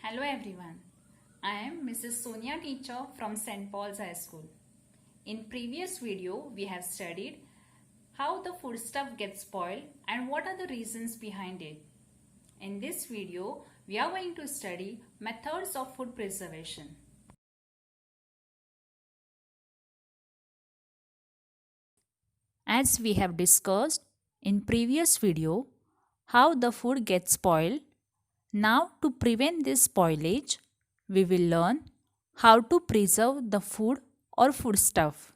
Hello everyone. I am Mrs. Sonia teacher from St. Paul's High School. In previous video we have studied how the foodstuff gets spoiled and what are the reasons behind it. In this video we are going to study methods of food preservation. As we have discussed in previous video how the food gets spoiled, now to prevent this spoilage, we will learn how to preserve the food or foodstuff.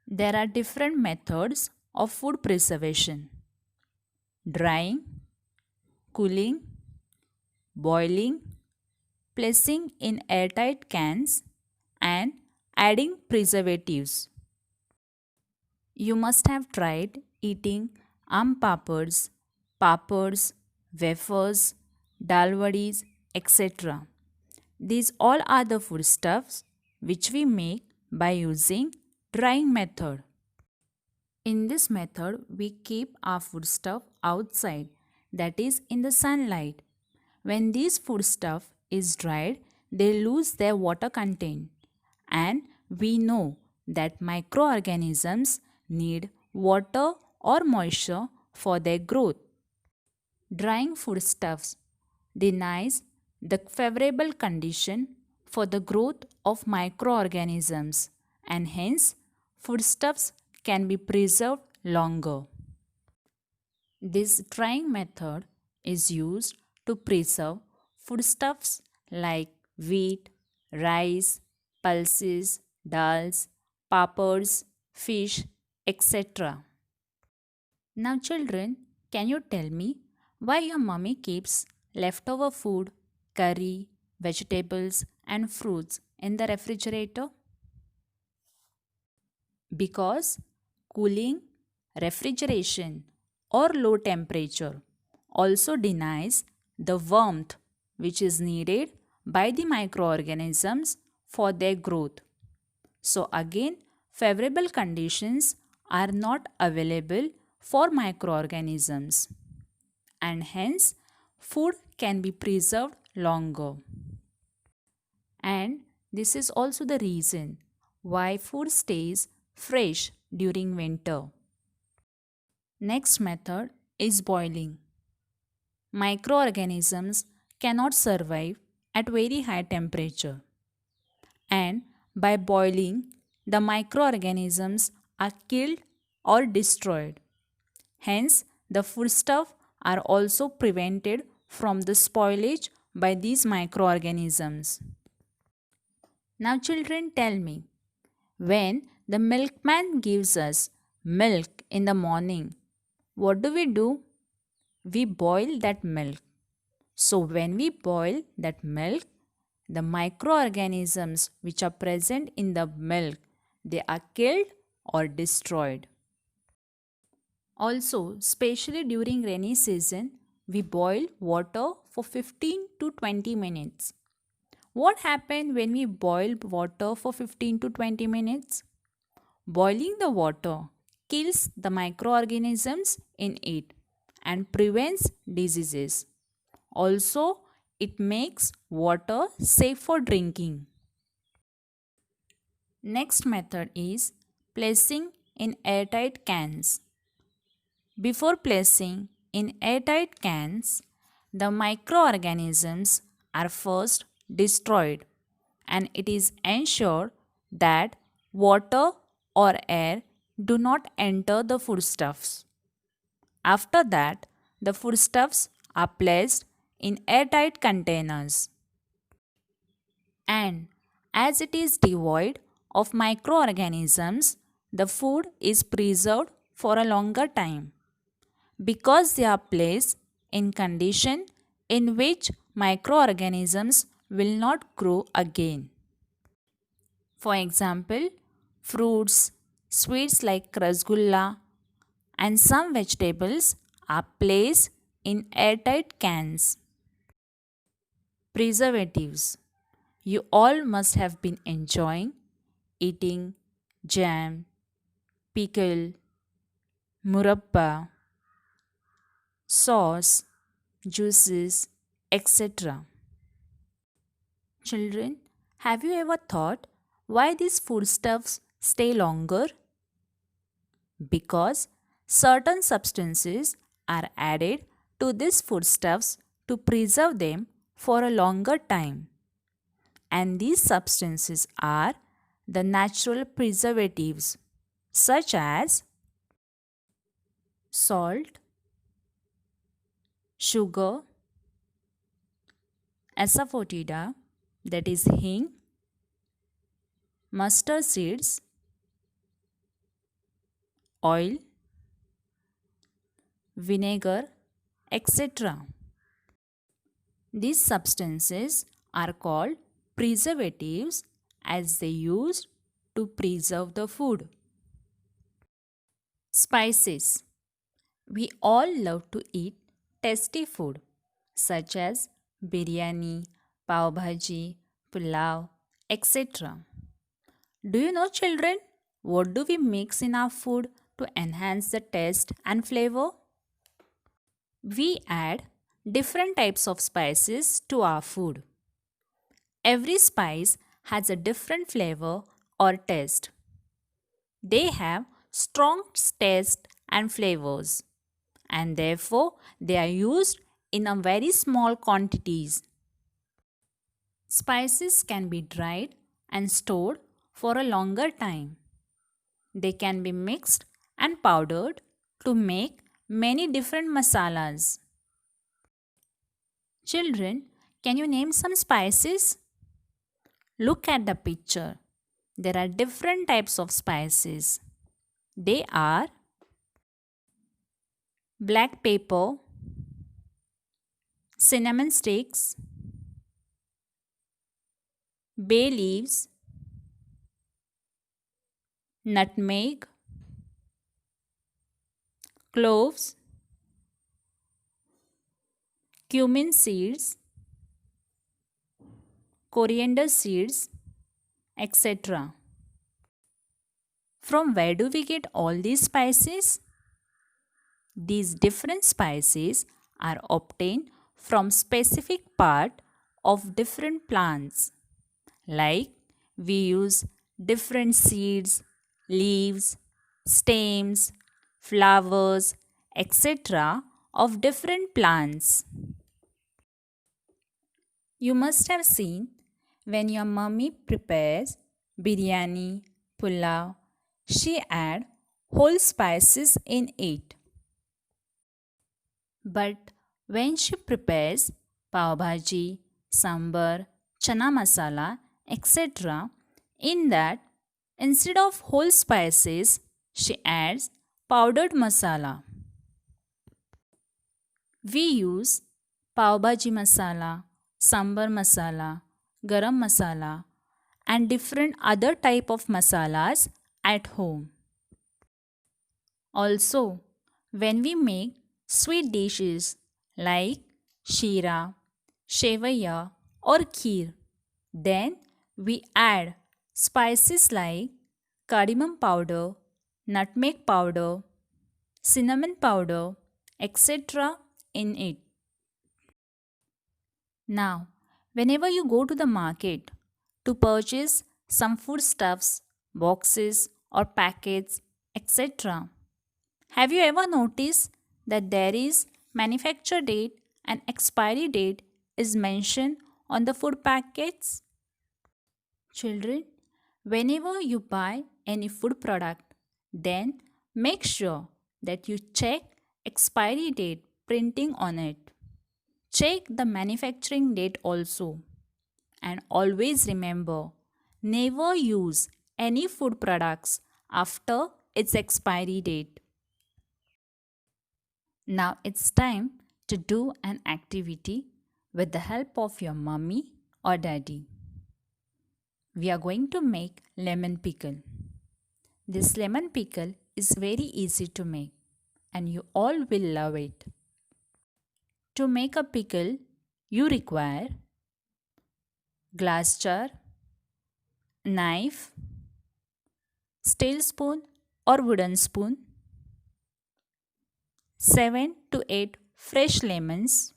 There are different methods of food preservation: drying, cooling, boiling, placing in airtight cans, and adding preservatives. You must have tried eating papads, wafers, dal vadis, etc. These all are the foodstuffs which we make by using drying method. In this method, we keep our foodstuff outside, that is in the sunlight. When these foodstuff is dried, they lose their water content, and we know that microorganisms need water or moisture for their growth. Drying foodstuffs denies the favorable condition for the growth of microorganisms, and hence foodstuffs can be preserved longer. This drying method is used to preserve foodstuffs like wheat, rice, pulses, dals, papads, fish, etc. Now children, can you tell me why your mummy keeps leftover food, curry, vegetables and fruits in the refrigerator? Because cooling, refrigeration or low temperature also denies the warmth which is needed by the microorganisms for their growth. So again, favorable conditions are not available for microorganisms, and hence food can be preserved longer. And this is also the reason why food stays fresh during winter. Next method is boiling. Microorganisms cannot survive at very high temperature, and by boiling, the microorganisms are killed or destroyed. Hence, the foodstuff are also prevented from the spoilage by these microorganisms. Now children, tell me, when the milkman gives us milk in the morning, what do? We boil that milk. So when we boil that milk, the microorganisms which are present in the milk, they are killed or destroyed. Also, especially during rainy season, we boil water for 15 to 20 minutes. What happens when we boil water for 15 to 20 minutes? Boiling the water kills the microorganisms in it and prevents diseases. Also, it makes water safe for drinking. Next method is placing in airtight cans. Before placing in airtight cans, the microorganisms are first destroyed, and it is ensured that water or air do not enter the foodstuffs. After that, the foodstuffs are placed in airtight containers. And as it is devoid of microorganisms, the food is preserved for a longer time because they are placed in condition in which microorganisms will not grow again. For example, fruits, sweets like rasgulla, and some vegetables are placed in airtight cans. Preservatives. You all must have been enjoying eating jam, pickle, murabba, sauce, juices, etc. Children, have you ever thought why these foodstuffs stay longer? Because certain substances are added to these foodstuffs to preserve them for a longer time. And these substances are the natural preservatives such as salt, sugar, asafoetida, that is hing, mustard seeds, oil, vinegar, etc. These substances are called preservatives as they used to preserve the food. Spices. We all love to eat tasty food such as biryani, pav bhaji, pulao, etc. Do you know, children, what do we mix in our food to enhance the taste and flavor? We add different types of spices to our food. Every spice has a different flavor or taste. They have strong taste and flavors, and therefore they are used in a very small quantities. Spices can be dried and stored for a longer time. They can be mixed and powdered to make many different masalas. Children, can you name some spices? Look at the picture. There are different types of spices. They are black pepper, cinnamon sticks, bay leaves, nutmeg, cloves, cumin seeds, coriander seeds, etc. From where do we get all these spices? These different spices are obtained from specific part of different plants. Like we use different seeds, leaves, stems, flowers, etc. of different plants. You must have seen when your mummy prepares biryani, pulao, she add whole spices in it. But when she prepares pav bhaji, sambar, chana masala, etc., in that instead of whole spices, she adds powdered masala. We use pav bhaji masala, sambar masala, garam masala, and different other type of masalas at home. Also, when we make sweet dishes like shira, shevaya or kheer, then we add spices like cardamom powder, nutmeg powder, cinnamon powder, etc. in it. Now, whenever you go to the market to purchase some foodstuffs, boxes or packets, etc., have you ever noticed that there is manufacture date and expiry date is mentioned on the food packets? Children, whenever you buy any food product, then make sure that you check expiry date printing on it. Check the manufacturing date also. And always remember, never use any food products after its expiry date. Now it's time to do an activity with the help of your mummy or daddy. We are going to make lemon pickle. This lemon pickle is very easy to make and you all will love it. To make a pickle, you require glass jar, knife, steel spoon or wooden spoon, 7 to 8 fresh lemons,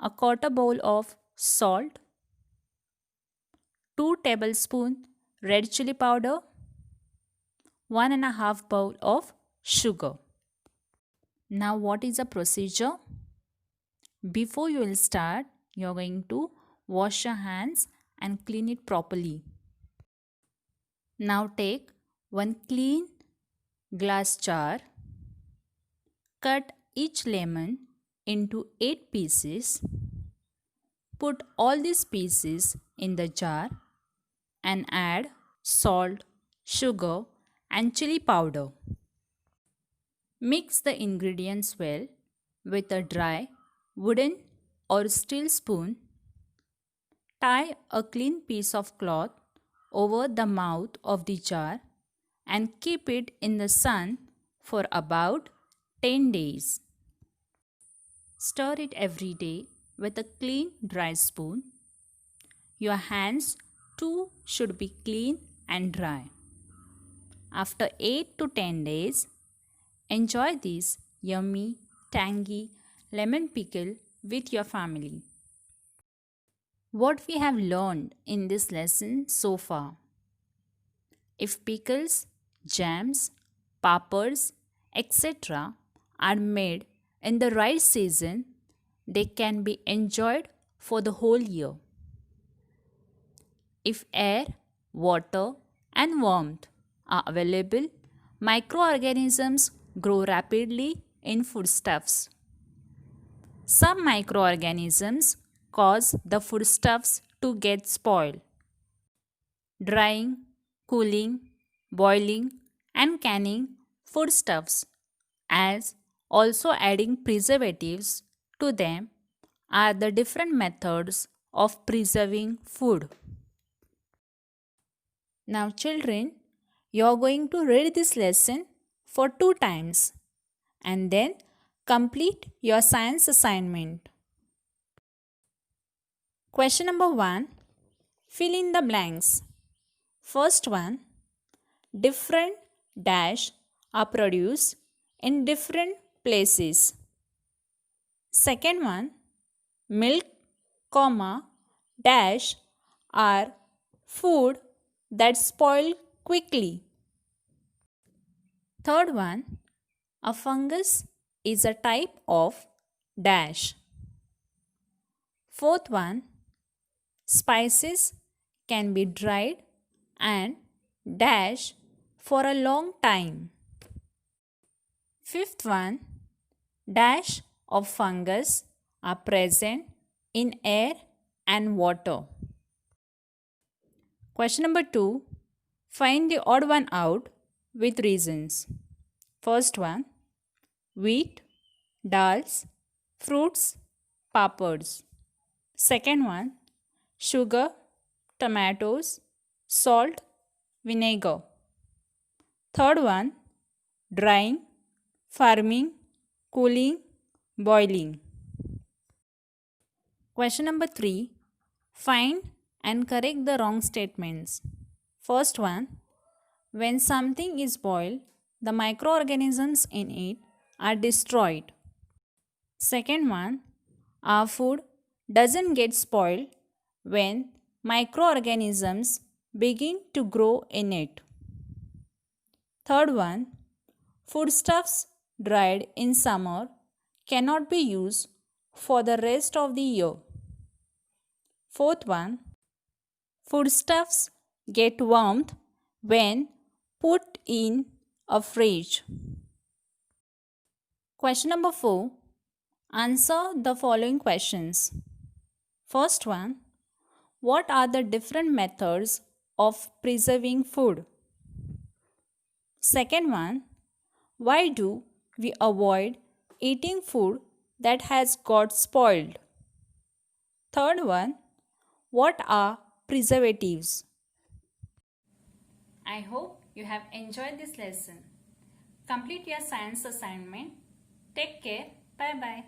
a quarter bowl of salt, 2 tablespoons red chili powder, 1.5 bowl of sugar. Now what is the procedure? Before you will start, you are going to wash your hands and clean it properly. Now take one clean glass jar, cut each lemon into 8 pieces, put all these pieces in the jar and add salt, sugar and chili powder. Mix the ingredients well with a dry wooden or steel spoon. Tie a clean piece of cloth over the mouth of the jar and keep it in the sun for about 10 days. Stir it every day with a clean dry spoon. Your hands too should be clean and dry. After 8 to 10 days, enjoy this yummy, tangy lemon pickle with your family. What we have learned in this lesson so far? If pickles, jams, papads, etc. are made in the right season, they can be enjoyed for the whole year. If air, water and warmth are available, microorganisms grow rapidly in foodstuffs. Some microorganisms cause the foodstuffs to get spoiled. Drying, cooling, boiling and canning foodstuffs, as also adding preservatives to them, are the different methods of preserving food. Now children, you are going to read this lesson for 2 times and then complete your science assignment. Question number 1. Fill in the blanks. First one, different dash are produced in different places. Second one, milk, comma, dash are food that spoil quickly. Third one, a fungus is a type of dash. Fourth one, spices can be dried and dash for a long time. Fifth one, dash of fungus are present in air and water. Question number 2, find the odd one out with reasons. First one, wheat, dals, fruits, papads. Second one, sugar, tomatoes, salt, vinegar. Third one, drying, farming, cooling, boiling. Question number 3, find and correct the wrong statements. First one, when something is boiled, the microorganisms in it are destroyed. Second one, our food doesn't get spoiled when microorganisms begin to grow in it. Third one, foodstuffs dried in summer cannot be used for the rest of the year. Fourth one, foodstuffs get warmth when put in a fridge. Question number 4, answer the following questions. First one, what are the different methods of preserving food? Second one, why do we avoid eating food that has got spoiled? Third one, what are preservatives? I hope you have enjoyed this lesson. Complete your science assignment. Take care. Bye bye.